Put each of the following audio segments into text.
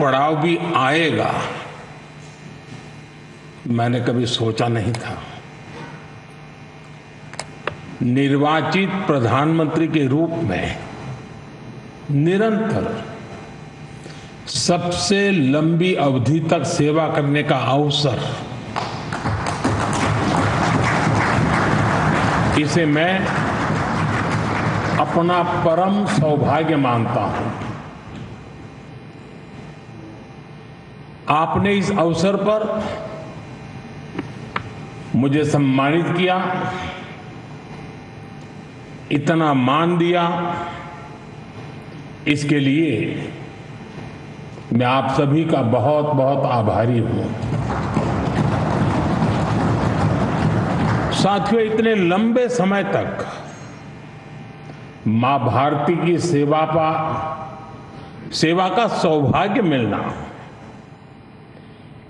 पड़ाव भी आएगा, मैंने कभी सोचा नहीं था। निर्वाचित प्रधानमंत्री के रूप में निरंतर सबसे लंबी अवधि तक सेवा करने का अवसर, इसे मैं अपना परम सौभाग्य मानता हूं। आपने इस अवसर पर मुझे सम्मानित किया, इतना मान दिया, इसके लिए मैं आप सभी का बहुत बहुत आभारी हूं। साथियों, इतने लंबे समय तक मां भारती की सेवा का सौभाग्य मिलना,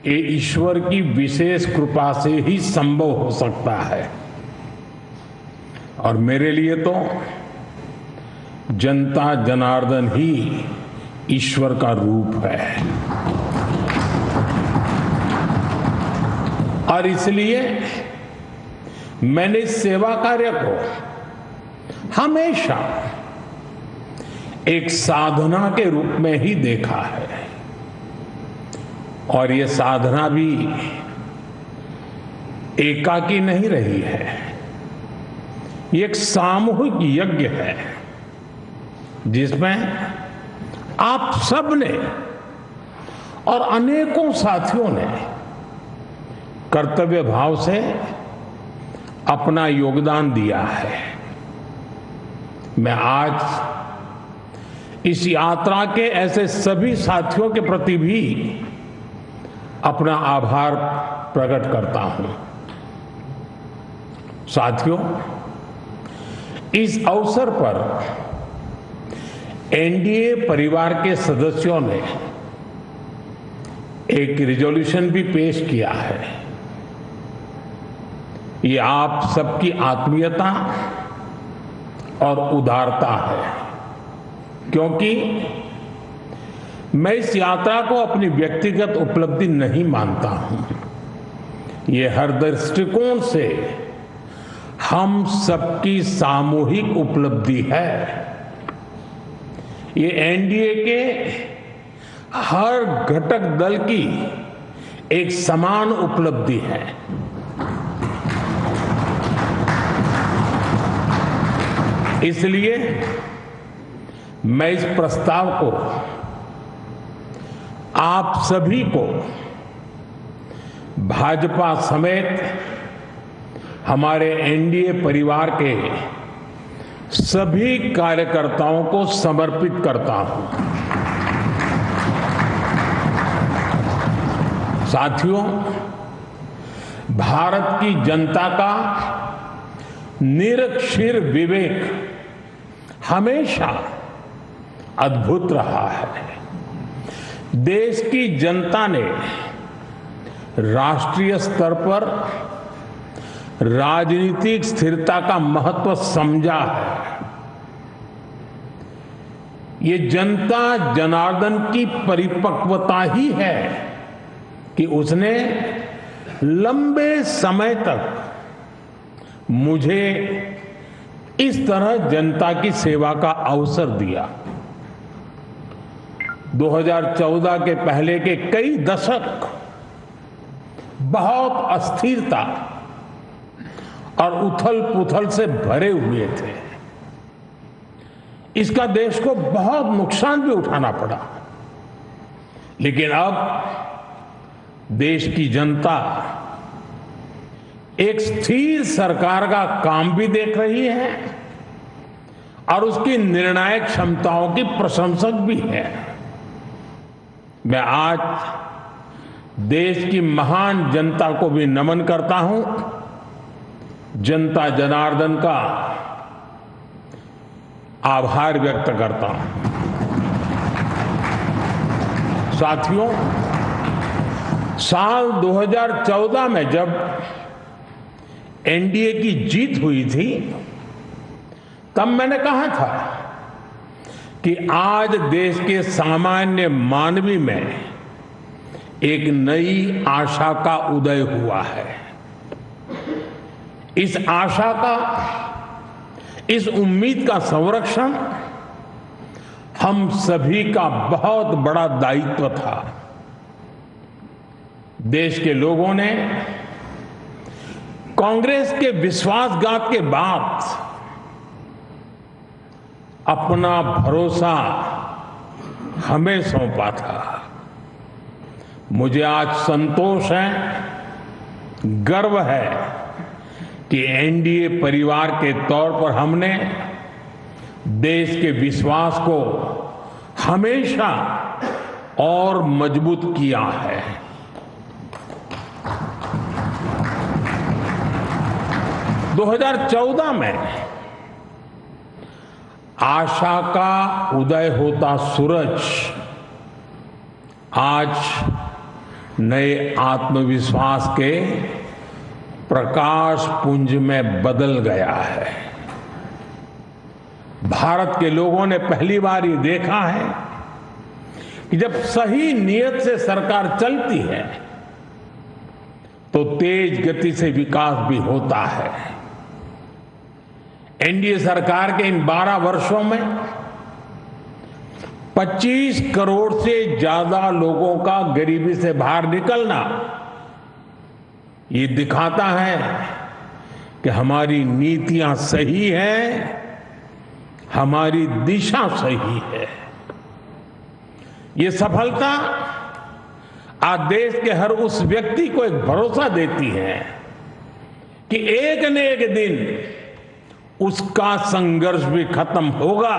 ये ईश्वर की विशेष कृपा से ही संभव हो सकता है। और मेरे लिए तो जनता जनार्दन ही ईश्वर का रूप है। और इसलिए मैंने इस सेवा कार्य को हमेशा एक साधना के रूप में ही देखा है। और ये साधना भी एकाकी नहीं रही है, ये एक सामूहिक यज्ञ है जिसमें आप सब ने और अनेकों साथियों ने कर्तव्य भाव से अपना योगदान दिया है। मैं आज इस यात्रा के ऐसे सभी साथियों के प्रति भी अपना आभार प्रकट करता हूं। साथियों, इस अवसर पर एनडीए परिवार के सदस्यों ने एक रिजोल्यूशन भी पेश किया है। ये आप सबकी आत्मीयता और उदारता है, क्योंकि मैं इस यात्रा को अपनी व्यक्तिगत उपलब्धि नहीं मानता हूं। ये हर दृष्टिकोण से हम सबकी सामूहिक उपलब्धि है। ये एनडीए के हर घटक दल की एक समान उपलब्धि है। इसलिए मैं इस प्रस्ताव को आप सभी को भाजपा समेत हमारे एनडीए परिवार के सभी कार्यकर्ताओं को समर्पित करता हूं। साथियों, भारत की जनता का निरक्षीर विवेक हमेशा अद्भुत रहा है। देश की जनता ने राष्ट्रीय स्तर पर राजनीतिक स्थिरता का महत्व समझा है। ये जनता जनार्दन की परिपक्वता ही है कि उसने लंबे समय तक मुझे इस तरह जनता की सेवा का अवसर दिया। 2014 के पहले के कई दशक बहुत अस्थिरता और उथल-पुथल से भरे हुए थे। इसका देश को बहुत नुकसान भी उठाना पड़ा। लेकिन अब देश की जनता एक स्थिर सरकार का काम भी देख रही है और उसकी निर्णायक क्षमताओं की प्रशंसक भी है। मैं आज देश की महान जनता को भी नमन करता हूं। जनता जनार्दन का आभार व्यक्त करता हूं। साथियों, साल 2014 में जब एनडीए की जीत हुई थी, तब मैंने कहा था कि आज देश के सामान्य मानवी में एक नई आशा का उदय हुआ है। इस आशा का, इस उम्मीद का संरक्षण हम सभी का बहुत बड़ा दायित्व था। देश के लोगों ने कांग्रेस के विश्वासघात के बाद अपना भरोसा हमें सौंपा था। मुझे आज संतोष है, गर्व है कि एनडीए परिवार के तौर पर हमने देश के विश्वास को हमेशा और मजबूत किया है। दो 2014 में आशा का उदय होता सूरज आज नए आत्मविश्वास के प्रकाश पुंज में बदल गया है। भारत के लोगों ने पहली बार ये देखा है कि जब सही नीयत से सरकार चलती है तो तेज गति से विकास भी होता है। एनडीए सरकार के इन 12 वर्षों में 25 करोड़ से ज्यादा लोगों का गरीबी से बाहर निकलना ये दिखाता है कि हमारी नीतियां सही हैं, हमारी दिशा सही है। ये सफलता आज देश के हर उस व्यक्ति को एक भरोसा देती है कि एक न एक दिन उसका संघर्ष भी खत्म होगा,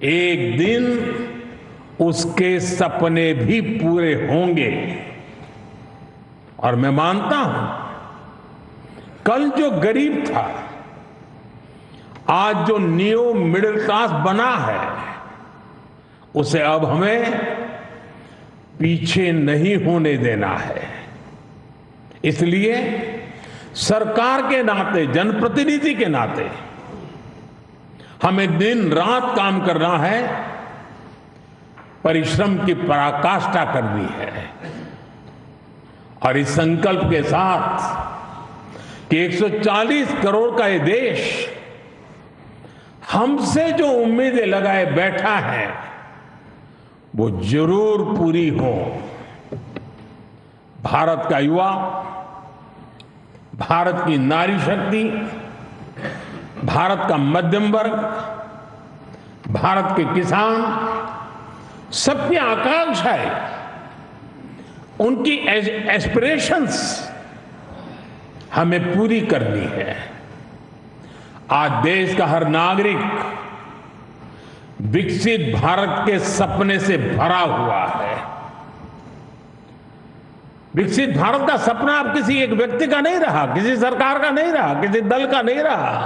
एक दिन उसके सपने भी पूरे होंगे। और मैं मानता हूं कल जो गरीब था आज जो न्यू मिडिल क्लास बना है उसे अब हमें पीछे नहीं होने देना है। इसलिए सरकार के नाते, जनप्रतिनिधि के नाते हमें दिन रात काम करना है, परिश्रम की पराकाष्ठा करनी है। और इस संकल्प के साथ कि 140 करोड़ का ये देश हमसे जो उम्मीदें लगाए बैठा है वो जरूर पूरी हो। भारत का युवा, भारत की नारी शक्ति, भारत का मध्यम वर्ग, भारत के किसान, सबकी आकांक्षाएं, उनकी एस्पिरेशंस हमें पूरी करनी है। आज देश का हर नागरिक विकसित भारत के सपने से भरा हुआ है। विकसित भारत का सपना अब किसी एक व्यक्ति का नहीं रहा, किसी सरकार का नहीं रहा, किसी दल का नहीं रहा।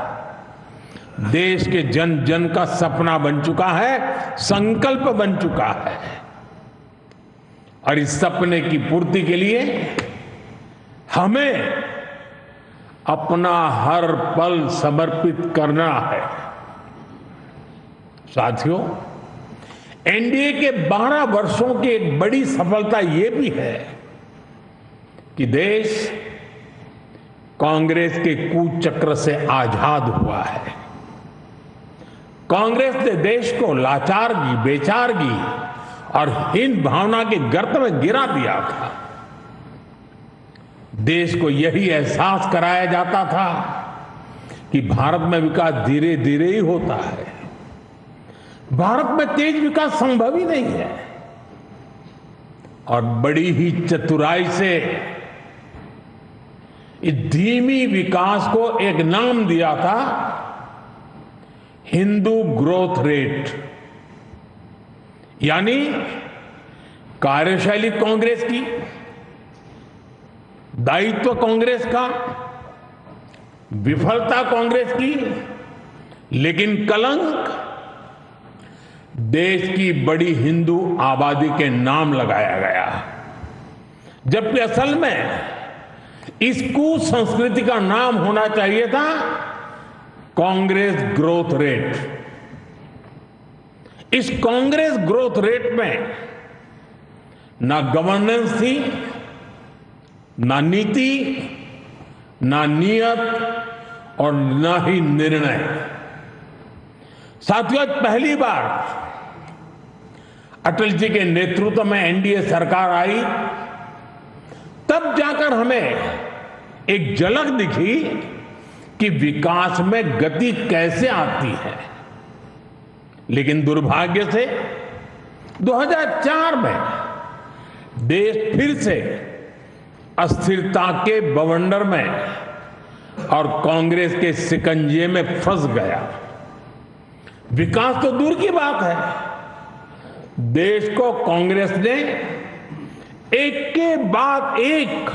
देश के जन जन का सपना बन चुका है, संकल्प बन चुका है। और इस सपने की पूर्ति के लिए हमें अपना हर पल समर्पित करना है। साथियों, एनडीए के 12 वर्षों की एक बड़ी सफलता ये भी है कि देश कांग्रेस के कुचक्र से आजाद हुआ है। कांग्रेस ने देश को लाचारगी, बेचारगी और हीन भावना के गर्त में गिरा दिया था। देश को यही एहसास कराया जाता था कि भारत में विकास धीरे धीरे ही होता है, भारत में तेज विकास संभव ही नहीं है। और बड़ी ही चतुराई से इस धीमी विकास को एक नाम दिया था, हिंदू ग्रोथ रेट। यानी कार्यशैली कांग्रेस की, दायित्व कांग्रेस का, विफलता कांग्रेस की, लेकिन कलंक देश की बड़ी हिंदू आबादी के नाम लगाया गया। जबकि असल में इस कुसंस्कृति का नाम होना चाहिए था कांग्रेस ग्रोथ रेट। इस कांग्रेस ग्रोथ रेट में ना गवर्नेंस थी, ना नीति, ना नियत और ना ही निर्णय। साथियों, पहली बार अटल जी के नेतृत्व में एनडीए सरकार आई, तब जाकर हमें एक झलक दिखी कि विकास में गति कैसे आती है। लेकिन दुर्भाग्य से 2004 में देश फिर से अस्थिरता के बवंडर में और कांग्रेस के शिकंजे में फंस गया। विकास तो दूर की बात है, देश को कांग्रेस ने एक के बाद एक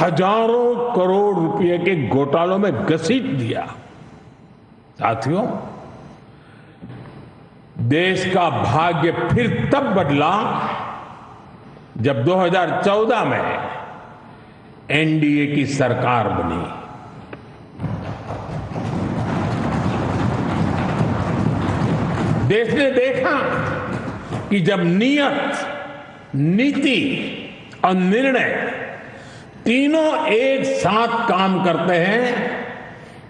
हजारों करोड़ रुपए के घोटालों में घसीट दिया। साथियों, देश का भाग्य फिर तब बदला जब 2014 में एनडीए की सरकार बनी। देश ने देखा कि जब नियत, नीति और निर्णय तीनों एक साथ काम करते हैं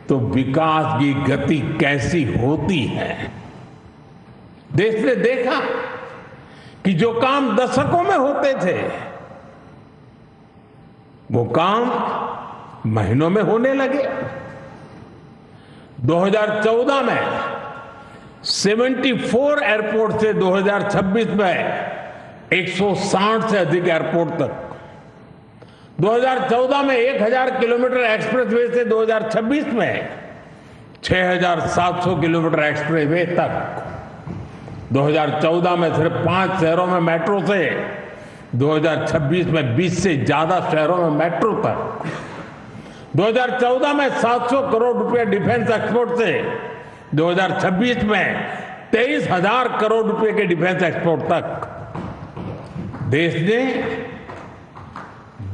तो विकास की गति कैसी होती है। देश ने देखा कि जो काम दशकों में होते थे वो काम महीनों में होने लगे। 2014 में 74 एयरपोर्ट से 2026 में 160 से अधिक एयरपोर्ट तक, 2014 में 1000 किलोमीटर एक्सप्रेसवे से 2026 में 6700 किलोमीटर एक्सप्रेसवे तक, 2014 में सिर्फ 5 शहरों में मेट्रो से 2026 में 20 से ज्यादा शहरों में मेट्रो तक, 2014 में 700 करोड़ रुपए डिफेंस एक्सपोर्ट से 2026 में 23,000 करोड़ रुपए के डिफेंस एक्सपोर्ट तक। देश ने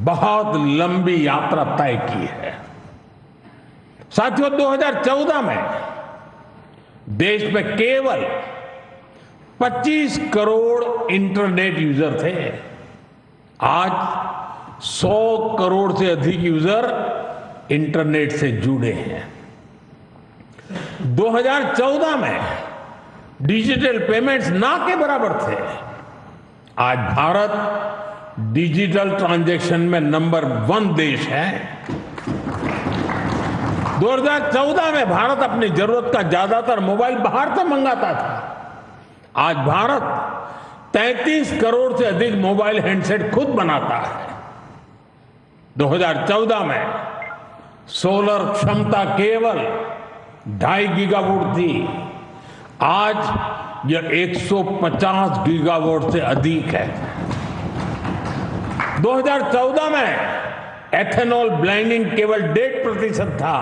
बहुत लंबी यात्रा तय की है। साथियों, 2014 में देश में केवल 25 करोड़ इंटरनेट यूजर थे। आज 100 करोड़ से अधिक यूजर इंटरनेट से जुड़े हैं। 2014 में डिजिटल पेमेंट्स ना के बराबर थे। आज भारत डिजिटल ट्रांजैक्शन में नंबर 1 देश है। 2014 में भारत अपनी जरूरत का ज्यादातर मोबाइल बाहर से मंगाता था। आज भारत 33 करोड़ से अधिक मोबाइल हैंडसेट खुद बनाता है। 2014 में सोलर क्षमता केवल 2.5 गीगावाट थी। आज यह 150 गीगावाट से अधिक है। 2014 में एथेनॉल ब्लेंडिंग केवल 1.5% था।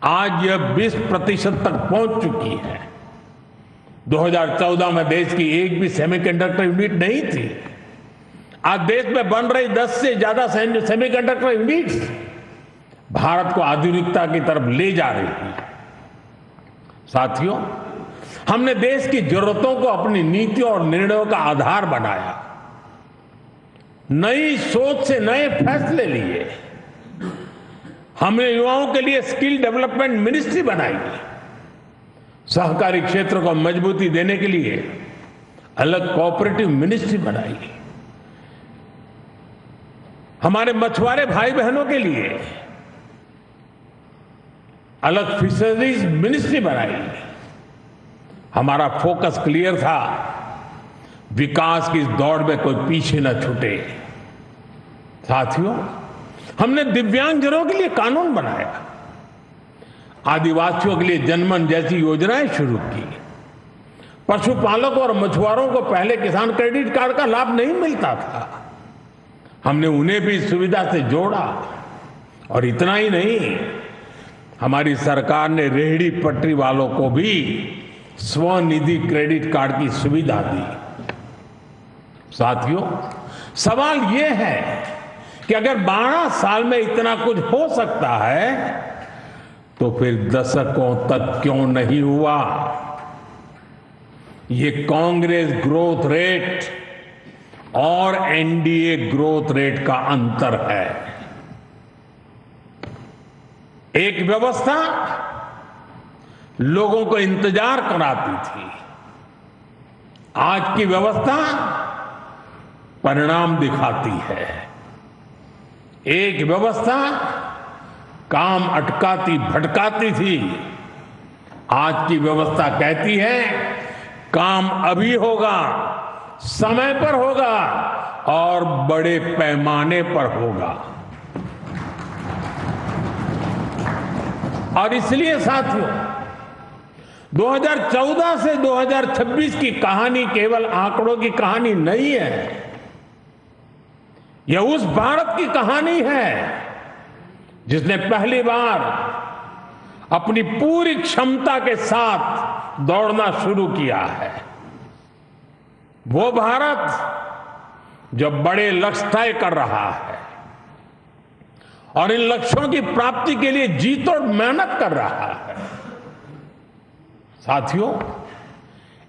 आज यह 20% तक पहुंच चुकी है। 2014 में देश की एक भी सेमीकंडक्टर यूनिट नहीं थी। आज देश में बन रही 10 से ज्यादा सेमीकंडक्टर यूनिट्स भारत को आधुनिकता की तरफ ले जा रही है। साथियों, हमने देश की जरूरतों को अपनी नीतियों और निर्णयों का आधार बनाया। नई सोच से नए फैसले लिए। हमने युवाओं के लिए स्किल डेवलपमेंट मिनिस्ट्री बनाई। सहकारी क्षेत्र को मजबूती देने के लिए अलग कोऑपरेटिव मिनिस्ट्री बनाई। हमारे मछुआरे भाई बहनों के लिए अलग फिशरीज मिनिस्ट्री बनाई। हमारा फोकस क्लियर था, विकास की इस दौड़ में कोई पीछे न छूटे। साथियों, हमने दिव्यांगजनों के लिए कानून बनाया। आदिवासियों के लिए जनमन जैसी योजनाएं शुरू की। पशुपालकों और मछुआरों को पहले किसान क्रेडिट कार्ड का लाभ नहीं मिलता था। हमने उन्हें भी सुविधा से जोड़ा। और इतना ही नहीं, हमारी सरकार ने रेहड़ी पटरी वालों को भी स्वनिधि क्रेडिट कार्ड की सुविधा दी। साथियों, सवाल यह है कि अगर 12 साल में इतना कुछ हो सकता है तो फिर दशकों तक क्यों नहीं हुआ। ये कांग्रेस ग्रोथ रेट और एनडीए ग्रोथ रेट का अंतर है। एक व्यवस्था लोगों को इंतजार कराती थी, आज की व्यवस्था परिणाम दिखाती है। एक व्यवस्था काम अटकाती भटकाती थी, आज की व्यवस्था कहती है काम अभी होगा, समय पर होगा और बड़े पैमाने पर होगा। और इसलिए साथियों, 2014 से 2026 की कहानी केवल आंकड़ों की कहानी नहीं है, यह उस भारत की कहानी है जिसने पहली बार अपनी पूरी क्षमता के साथ दौड़ना शुरू किया है। वो भारत जो बड़े लक्ष्य तय कर रहा है और इन लक्ष्यों की प्राप्ति के लिए जी तोड़ मेहनत कर रहा है। साथियों,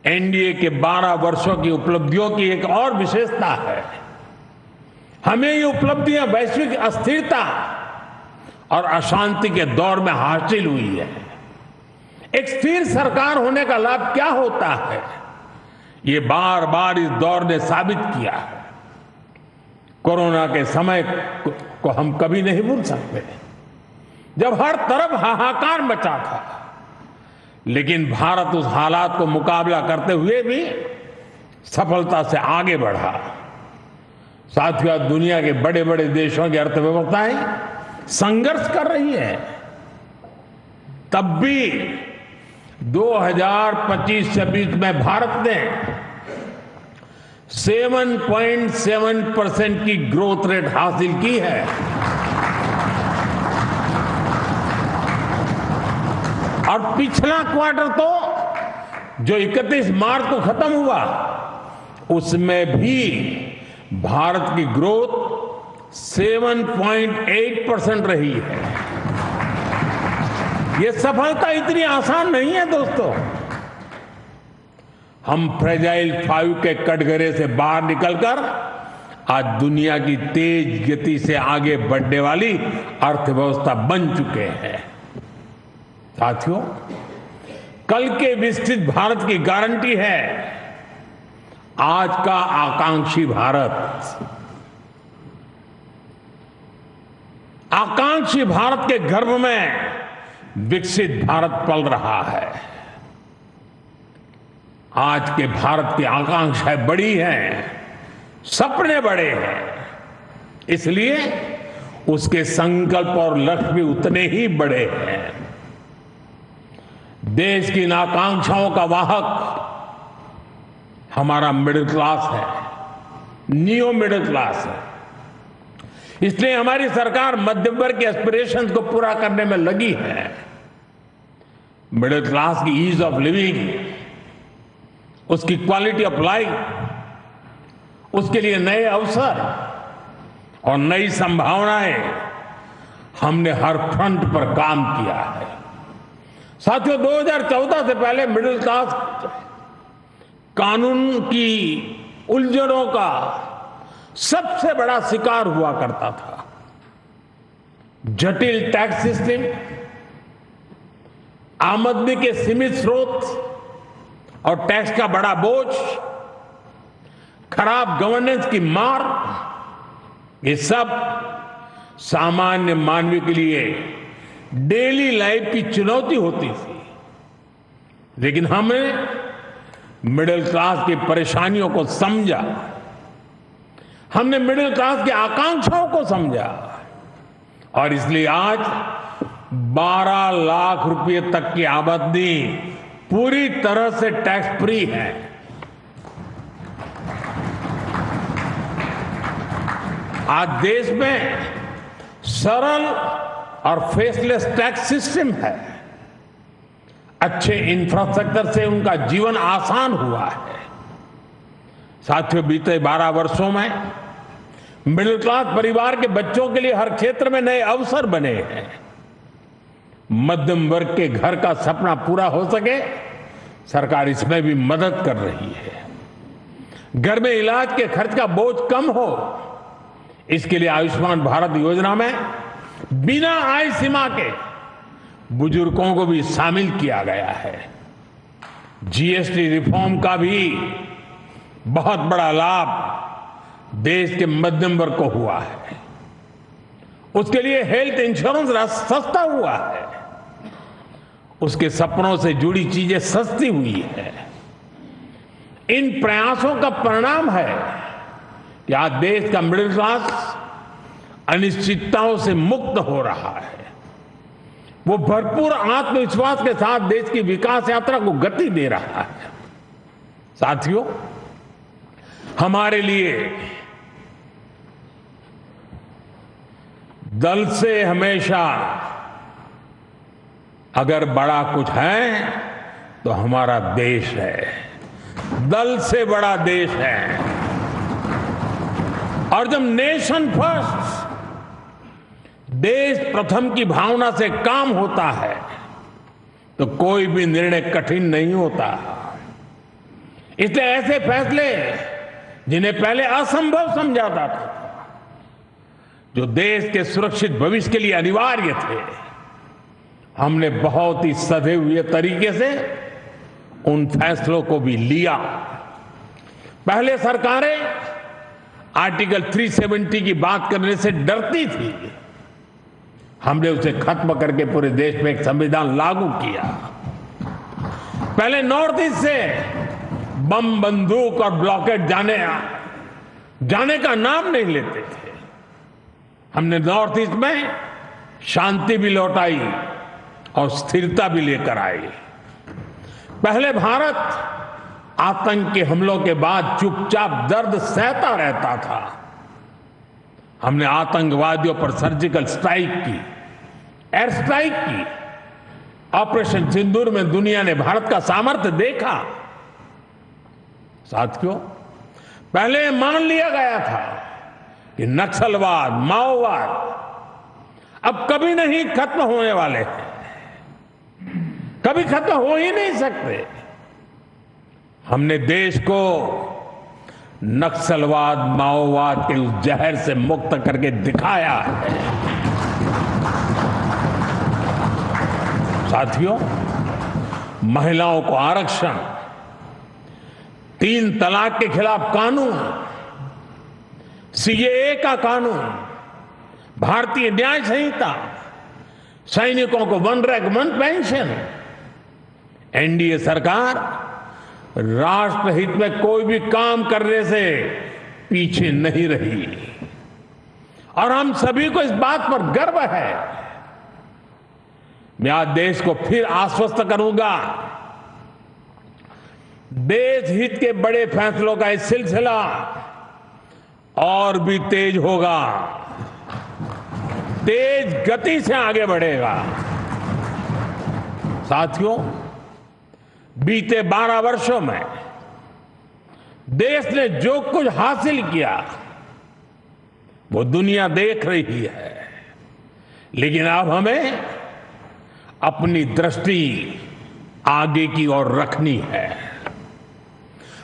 एनडीए के 12 वर्षों की उपलब्धियों की एक और विशेषता है, हमें ये उपलब्धियां वैश्विक अस्थिरता और अशांति के दौर में हासिल हुई है। एक स्थिर सरकार होने का लाभ क्या होता है, ये बार बार इस दौर ने साबित किया है। कोरोना के समय को हम कभी नहीं भूल सकते, जब हर तरफ हाहाकार मचा था, लेकिन भारत उस हालात को मुकाबला करते हुए भी सफलता से आगे बढ़ा। साथियों, दुनिया के बड़े बड़े देशों की अर्थव्यवस्थाएं संघर्ष कर रही है, तब भी 2025-26 में भारत ने 7.7% की ग्रोथ रेट हासिल की है। और पिछला क्वार्टर तो जो 31 मार्च को खत्म हुआ, उसमें भी भारत की ग्रोथ 7.8% रही है। ये सफलता इतनी आसान नहीं है दोस्तों। हम फ्रेजाइल 5 के कटघरे से बाहर निकलकर आज दुनिया की तेज गति से आगे बढ़ने वाली अर्थव्यवस्था बन चुके हैं। साथियों, कल के विकसित भारत की गारंटी है आज का आकांक्षी भारत। आकांक्षी भारत के गर्भ में विकसित भारत पल रहा है। आज के भारत की आकांक्षाएं बड़ी हैं, सपने बड़े हैं, इसलिए उसके संकल्प और लक्ष्य भी उतने ही बड़े हैं। देश की इन आकांक्षाओं का वाहक हमारा मिडिल क्लास है, नियो मिडिल क्लास है। इसलिए हमारी सरकार मध्यम वर्ग के एस्पिरेशंस को पूरा करने में लगी है। मिडिल क्लास की ईज ऑफ लिविंग, उसकी क्वालिटी ऑफ लाइफ, उसके लिए नए अवसर और नई संभावनाएं हमने हर फ्रंट पर काम किया है। साथियों, 2014 से पहले मिडिल क्लास कानून की उलझनों का सबसे बड़ा शिकार हुआ करता था। जटिल टैक्स सिस्टम, आमदनी के सीमित स्रोत और टैक्स का बड़ा बोझ, खराब गवर्नेंस की मार, ये सब सामान्य मानवीय के लिए डेली लाइफ की चुनौती होती थी। लेकिन हमने मिडिल क्लास की परेशानियों को समझा, हमने मिडिल क्लास की आकांक्षाओं को समझा और इसलिए आज 12 लाख रुपए तक की आमदनी पूरी तरह से टैक्स फ्री है। आज देश में सरल और फेसलेस टैक्स सिस्टम है। अच्छे इंफ्रास्ट्रक्चर से उनका जीवन आसान हुआ है। साथियों, बीते 12 वर्षों में मिडिल क्लास परिवार के बच्चों के लिए हर क्षेत्र में नए अवसर बने हैं। मध्यम वर्ग के घर का सपना पूरा हो सके, सरकार इसमें भी मदद कर रही है। घर में इलाज के खर्च का बोझ कम हो, इसके लिए आयुष्मान भारत योजना में बिना आय सीमा के बुजुर्गों को भी शामिल किया गया है। जीएसटी रिफॉर्म का भी बहुत बड़ा लाभ देश के मध्यम वर्ग को हुआ है। उसके लिए हेल्थ इंश्योरेंस सस्ता हुआ है। उसके सपनों से जुड़ी चीजें सस्ती हुई है। इन प्रयासों का परिणाम है कि आज देश का मिडिल क्लास अनिश्चितताओं से मुक्त हो रहा है। वो भरपूर आत्मविश्वास के साथ देश की विकास यात्रा को गति दे रहा है। साथियों, हमारे लिए दल से हमेशा अगर बड़ा कुछ है तो हमारा देश है। दल से बड़ा देश है। और जब नेशन फर्स्ट, देश प्रथम की भावना से काम होता है तो कोई भी निर्णय कठिन नहीं होता। इसलिए ऐसे फैसले जिन्हें पहले असंभव समझा जाता था, जो देश के सुरक्षित भविष्य के लिए अनिवार्य थे, हमने बहुत ही सधे हुए तरीके से उन फैसलों को भी लिया। पहले सरकारें आर्टिकल 370 की बात करने से डरती थी। हमने उसे खत्म करके पूरे देश में एक संविधान लागू किया। पहले नॉर्थ ईस्ट से बम, बंदूक और ब्लॉकेट जाने का नाम नहीं लेते थे। हमने नॉर्थ ईस्ट में शांति भी लौटाई और स्थिरता भी लेकर आई। पहले भारत आतंक के हमलों के बाद चुपचाप दर्द सहता रहता था। हमने आतंकवादियों पर सर्जिकल स्ट्राइक की, एयर स्ट्राइक की। ऑपरेशन सिंदूर में दुनिया ने भारत का सामर्थ्य देखा। साथियों, पहले मान लिया गया था कि नक्सलवाद, माओवाद अब कभी नहीं खत्म होने वाले हैं, कभी खत्म हो ही नहीं सकते। हमने देश को नक्सलवाद, माओवाद के उस जहर से मुक्त करके दिखाया है। साथियों, महिलाओं को आरक्षण, 3 तलाक के खिलाफ कानून, सीएए का कानून, भारतीय न्याय संहिता, सैनिकों को 1 रैंक 1 पेंशन। एनडीए सरकार राष्ट्रहित में कोई भी काम करने से पीछे नहीं रही और हम सभी को इस बात पर गर्व है। मैं आज देश को फिर आश्वस्त करूंगा, देश हित के बड़े फैसलों का ये सिलसिला और भी तेज होगा, तेज गति से आगे बढ़ेगा। साथियों, बीते 12 वर्षों में देश ने जो कुछ हासिल किया वो दुनिया देख रही है, लेकिन अब हमें अपनी दृष्टि आगे की ओर रखनी है।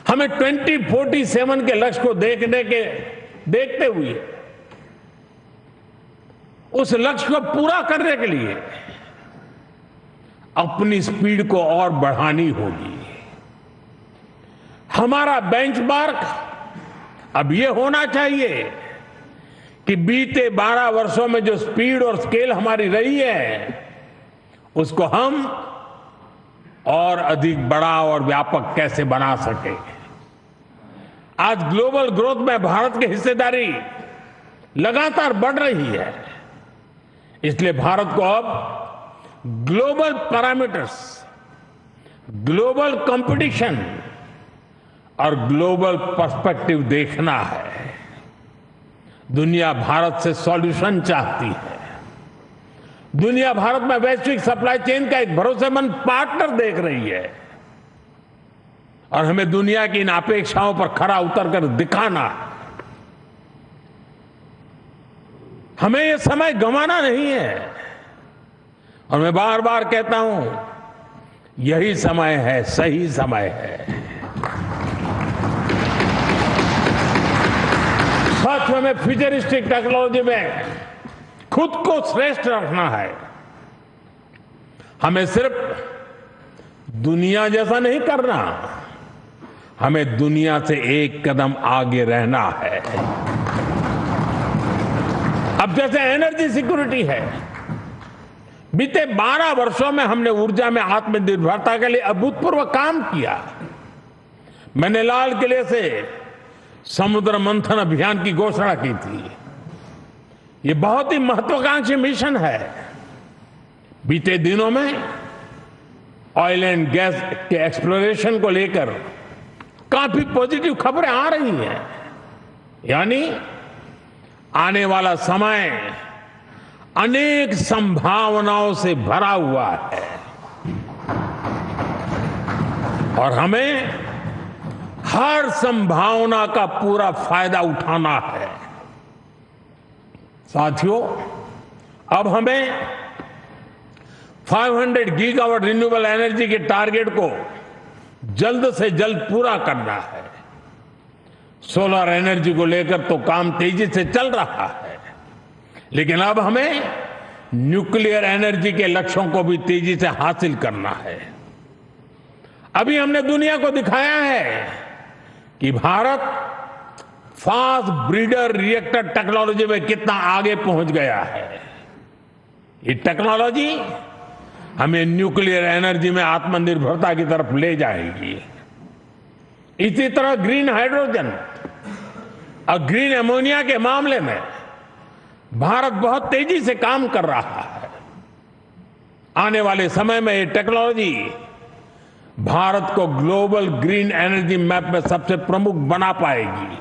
हमें 2047 के लक्ष्य को देखते हुए उस लक्ष्य को पूरा करने के लिए अपनी स्पीड को और बढ़ानी होगी। हमारा बेंचमार्क अब ये होना चाहिए कि बीते 12 वर्षों में जो स्पीड और स्केल हमारी रही है, उसको हम और अधिक बड़ा और व्यापक कैसे बना सके। आज ग्लोबल ग्रोथ में भारत की हिस्सेदारी लगातार बढ़ रही है। इसलिए भारत को अब ग्लोबल पैरामीटर्स, ग्लोबल कंपटीशन और ग्लोबल पर्सपेक्टिव देखना है। दुनिया भारत से सॉल्यूशन चाहती है। दुनिया भारत में वैश्विक सप्लाई चेन का एक भरोसेमंद पार्टनर देख रही है और हमें दुनिया की इन अपेक्षाओं पर खरा उतरकर दिखाना है। हमें ये समय गंवाना नहीं है। और मैं बार बार कहता हूं, यही समय है, सही समय है। सच में फ्यूचरिस्टिक टेक्नोलॉजी में खुद को श्रेष्ठ रखना है। हमें सिर्फ दुनिया जैसा नहीं करना, हमें दुनिया से एक कदम आगे रहना है। अब जैसे एनर्जी सिक्योरिटी है, बीते 12 वर्षों में हमने ऊर्जा में आत्मनिर्भरता के लिए अभूतपूर्व काम किया। मैंने लाल किले से समुद्र मंथन अभियान की घोषणा की थी। ये बहुत ही महत्वाकांक्षी मिशन है। बीते दिनों में ऑयल एंड गैस के एक्सप्लोरेशन को लेकर काफी पॉजिटिव खबरें आ रही हैं। यानी आने वाला समय अनेक संभावनाओं से भरा हुआ है और हमें हर संभावना का पूरा फायदा उठाना है। साथियों, अब हमें 500 गीगावाट रिन्यूएबल एनर्जी के टारगेट को जल्द से जल्द पूरा करना है। सोलर एनर्जी को लेकर तो काम तेजी से चल रहा है, लेकिन अब हमें न्यूक्लियर एनर्जी के लक्ष्यों को भी तेजी से हासिल करना है। अभी हमने दुनिया को दिखाया है कि Bharat fast breeder reactor technology में कितना आगे पहुंच गया है। ये टेक्नोलॉजी हमें न्यूक्लियर एनर्जी में आत्मनिर्भरता की तरफ ले जाएगी। इसी तरह ग्रीन हाइड्रोजन और ग्रीन अमोनिया के मामले में भारत बहुत तेजी से काम कर रहा है। आने वाले समय में ये टेक्नोलॉजी भारत को ग्लोबल ग्रीन एनर्जी मैप में सबसे प्रमुख बना पाएगी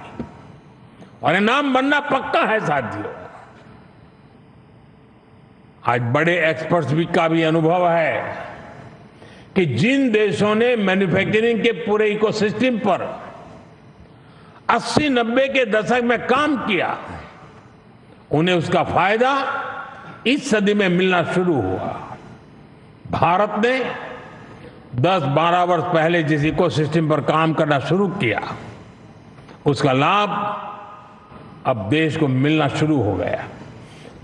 और ये नाम बनना पक्का है। साथियों, आज बड़े एक्सपर्ट्स भी का भी अनुभव है कि जिन देशों ने मैन्युफैक्चरिंग के पूरे इकोसिस्टम पर 80-90 के दशक में काम किया, उन्हें उसका फायदा इस सदी में मिलना शुरू हुआ। भारत ने 10-12 वर्ष पहले जिस इकोसिस्टम पर काम करना शुरू किया, उसका लाभ अब देश को मिलना शुरू हो गया।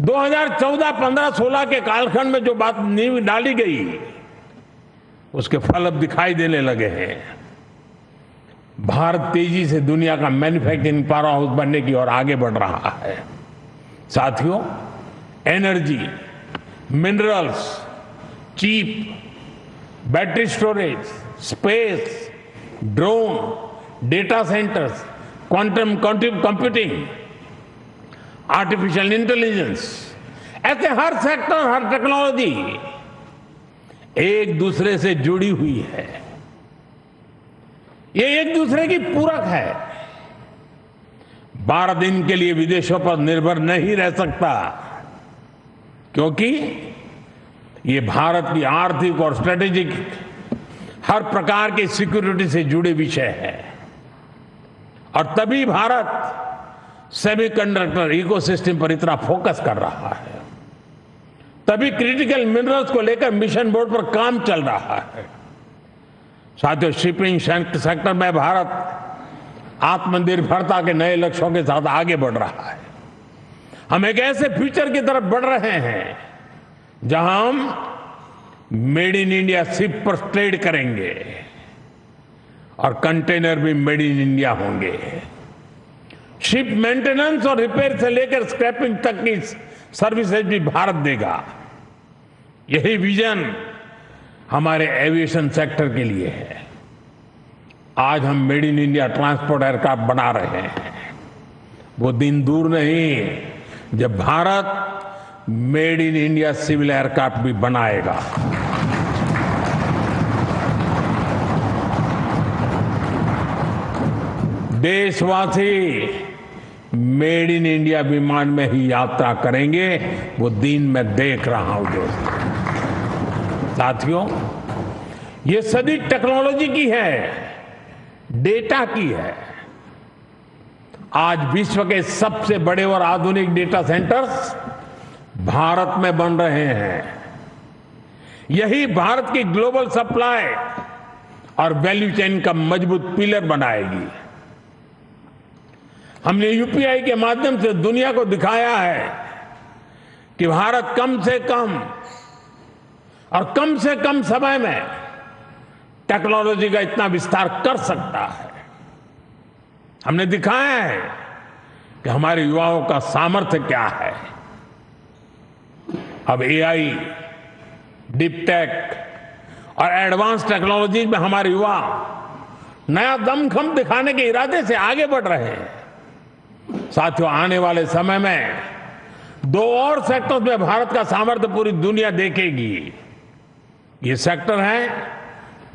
2014, 15, 16 के कालखंड में जो बात नींव डाली गई, उसके फल अब दिखाई देने लगे हैं। भारत तेजी से दुनिया का मैन्युफैक्चरिंग पावर हाउस बनने की ओर आगे बढ़ रहा है। साथियों, energy, minerals, chip, battery storage, space, drone, data centers, quantum computing, artificial intelligence, ऐसे हर सेक्टर, हर टेक्नोलॉजी एक दूसरे से जुड़ी हुई है। ये एक दूसरे की पूरक है। भारत इनके लिए विदेशों पर निर्भर नहीं रह सकता, क्योंकि ये भारत की आर्थिक और स्ट्रेटेजिक हर प्रकार की सिक्योरिटी से जुड़े विषय है। और तभी भारत सेमीकंडक्टर इकोसिस्टम पर इतना फोकस कर रहा है, तभी क्रिटिकल मिनरल्स को लेकर मिशन बोर्ड पर काम चल रहा है। साथियों, शिपिंग सेक्टर में भारत आत्मनिर्भरता के नए लक्ष्यों के साथ आगे बढ़ रहा है। हम एक ऐसे फ्यूचर की तरफ बढ़ रहे हैं जहां हम मेड इन इंडिया शिप पर ट्रेड करेंगे और कंटेनर भी मेड इन इंडिया होंगे। शिप मेंटेनेंस और रिपेयर से लेकर स्क्रैपिंग तक की सर्विसेज भी भारत देगा। यही विजन हमारे एविएशन सेक्टर के लिए है। आज हम made in India transport aircraft बना रहे हैं। वो दिन दूर नहीं जब Bharat made in India civil aircraft भी बनाएगा। देशवासी मेड इन इंडिया विमान में ही यात्रा करेंगे, वो दिन मैं देख रहा हूं दोस्तों। साथियों, ये सदी टेक्नोलॉजी की है, डेटा की है। आज विश्व के सबसे बड़े और आधुनिक डेटा सेंटर्स भारत में बन रहे हैं। यही भारत की ग्लोबल सप्लाई और वैल्यू चेन का मजबूत पिलर बनाएगी। हमने यूपीआई के माध्यम से दुनिया को दिखाया है कि भारत कम से कम और कम से कम समय में टेक्नोलॉजी का इतना विस्तार कर सकता है। हमने दिखाया है कि हमारे युवाओं का सामर्थ्य क्या है। अब एआई, डीप टेक और एडवांस टेक्नोलॉजी में हमारे युवा नया दमखम दिखाने के इरादे से आगे बढ़ रहे हैं। साथियों, आने वाले समय में 2 और सेक्टर्स में भारत का सामर्थ्य पूरी दुनिया देखेगी। ये सेक्टर है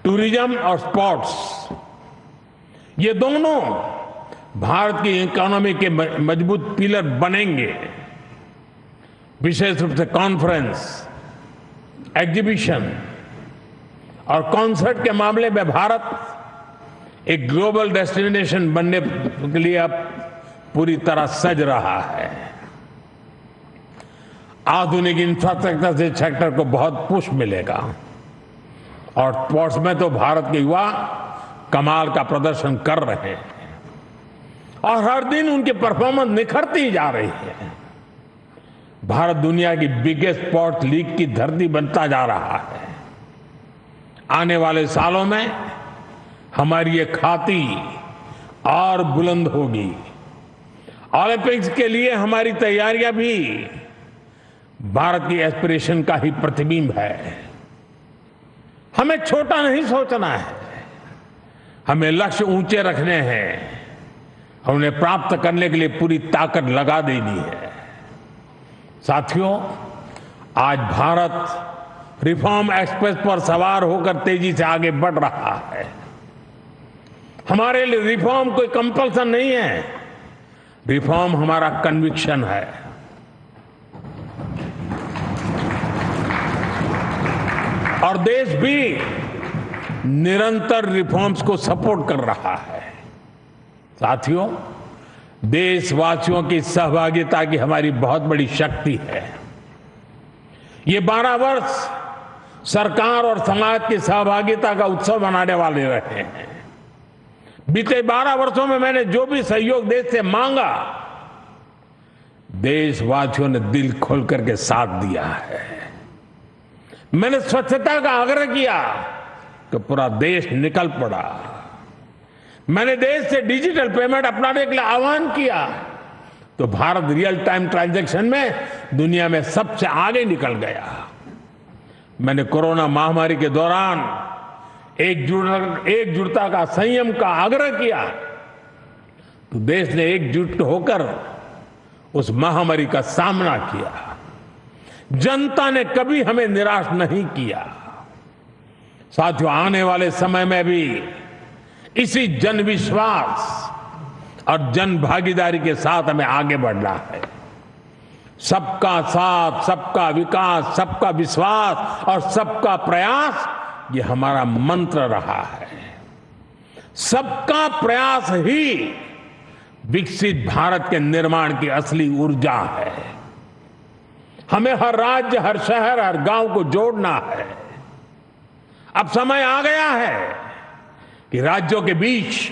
टूरिज्म और स्पोर्ट्स। ये दोनों भारत की इकोनॉमी के मजबूत पिलर बनेंगे। विशेष रूप से कॉन्फ्रेंस, एग्जीबिशन और कॉन्सर्ट के मामले में भारत एक ग्लोबल डेस्टिनेशन बनने के लिए अब पूरी तरह सज रहा है। आधुनिक इंफ्रास्ट्रक्चर से सेक्टर को बहुत पुश मिलेगा और स्पोर्ट्स में तो भारत के युवा कमाल का प्रदर्शन कर रहे हैं और हर दिन उनकी परफॉर्मेंस निखरती जा रही है। भारत दुनिया की बिगेस्ट स्पोर्ट्स लीग की धरती बनता जा रहा है। आने वाले सालों में हमारी ये खाती और बुलंद होगी। ओलंपिक्स के लिए हमारी तैयारियां भी भारत की एस्पिरेशन का ही प्रतिबिंब है। हमें छोटा नहीं सोचना है, हमें लक्ष्य ऊंचे रखने हैं और उन्हें प्राप्त करने के लिए पूरी ताकत लगा देनी है। साथियों, आज भारत रिफॉर्म एक्सप्रेस पर सवार होकर तेजी से आगे बढ़ रहा है। हमारे लिए रिफॉर्म कोई कंपल्सन नहीं है, रिफॉर्म हमारा कन्विक्शन है। और देश भी निरंतर रिफॉर्म्स को सपोर्ट कर रहा है। साथियों, देशवासियों की सहभागिता की हमारी बहुत बड़ी शक्ति है। ये 12 वर्ष सरकार और समाज की सहभागिता का उत्सव मनाने वाले रहे हैं। बीते 12 वर्षों में मैंने जो भी सहयोग देश से मांगा, देशवासियों ने दिल खोल करके साथ दिया है। मैंने स्वच्छता का आग्रह किया तो पूरा देश निकल पड़ा। मैंने देश से डिजिटल पेमेंट अपनाने के लिए आह्वान किया तो भारत रियल टाइम ट्रांजैक्शन में दुनिया में सबसे आगे निकल गया। मैंने कोरोना महामारी के दौरान एकजुटता का, संयम का आग्रह किया तो देश ने एकजुट होकर उस महामारी का सामना किया। जनता ने कभी हमें निराश नहीं किया। साथियों, आने वाले समय में भी इसी जन विश्वास और जन भागीदारी के साथ हमें आगे बढ़ना है। सबका साथ, सबका विकास, सबका विश्वास और सबका प्रयास, ये हमारा मंत्र रहा है। सबका प्रयास ही विकसित भारत के निर्माण की असली ऊर्जा है। हमें हर राज्य, हर शहर, हर गांव को जोड़ना है। अब समय आ गया है कि राज्यों के बीच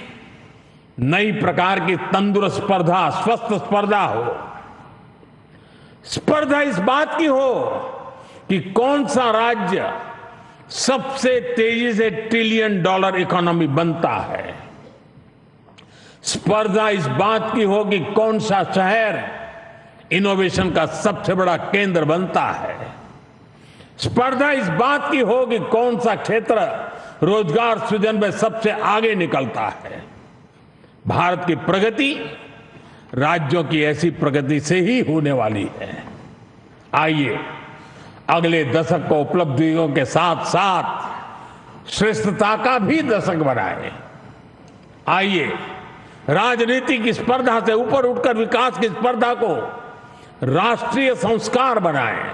नई प्रकार की तंदुरुस्त स्पर्धा, स्वस्थ स्पर्धा हो। स्पर्धा इस बात की हो कि कौन सा राज्य सबसे तेजी से $1 ट्रिलियन इकोनॉमी बनता है। स्पर्धा इस बात की हो कि कौन सा शहर इनोवेशन का सबसे बड़ा केंद्र बनता है। स्पर्धा इस बात की हो कि कौन सा क्षेत्र रोजगार सृजन में सबसे आगे निकलता है। भारत की प्रगति राज्यों की ऐसी प्रगति से ही होने वाली है। आइए अगले दशक को उपलब्धियों के साथ साथ श्रेष्ठता का भी दशक बनाएं। आइए राजनीति की स्पर्धा से ऊपर उठकर विकास की स्पर्धा को राष्ट्रीय संस्कार बनाएं।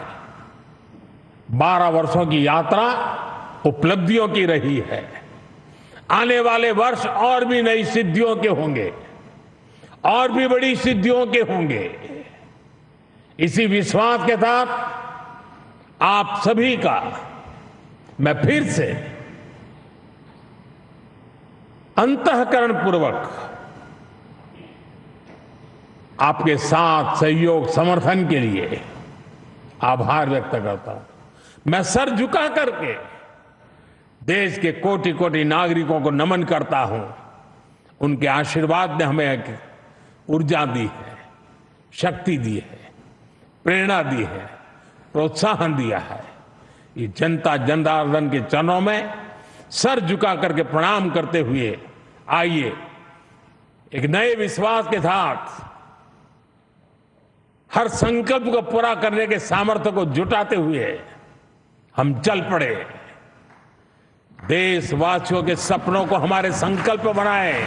12 वर्षों की यात्रा उपलब्धियों की रही है। आने वाले वर्ष और भी नई सिद्धियों के होंगे, और भी बड़ी सिद्धियों के होंगे। इसी विश्वास के साथ आप सभी का मैं फिर से अंतःकरण पूर्वक आपके साथ सहयोग समर्थन के लिए आभार व्यक्त करता हूं। मैं सर झुका करके देश के कोटि कोटि नागरिकों को नमन करता हूं। उनके आशीर्वाद ने हमें एक ऊर्जा दी है, शक्ति दी है, प्रेरणा दी है, प्रोत्साहन दिया है। ये जनता जनार्दन के चरणों में सर झुका करके प्रणाम करते हुए आइए एक नए विश्वास के साथ हर संकल्प को पूरा करने के सामर्थ्य को जुटाते हुए हम चल पड़े। देशवासियों के सपनों को हमारे संकल्प बनाए।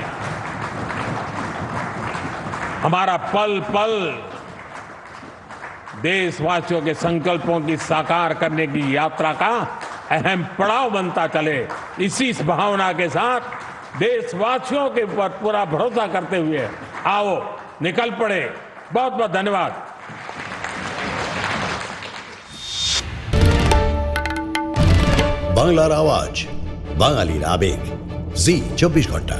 हमारा पल पल देशवासियों के संकल्पों की साकार करने की यात्रा का अहम पड़ाव बनता चले। इसी इस भावना के साथ देशवासियों के ऊपर पूरा भरोसा करते हुए आओ निकल पड़े। बहुत बहुत धन्यवाद। বাংলার আওয়াজ, বাঙালির আবেগ, জি 24 ঘন্টা।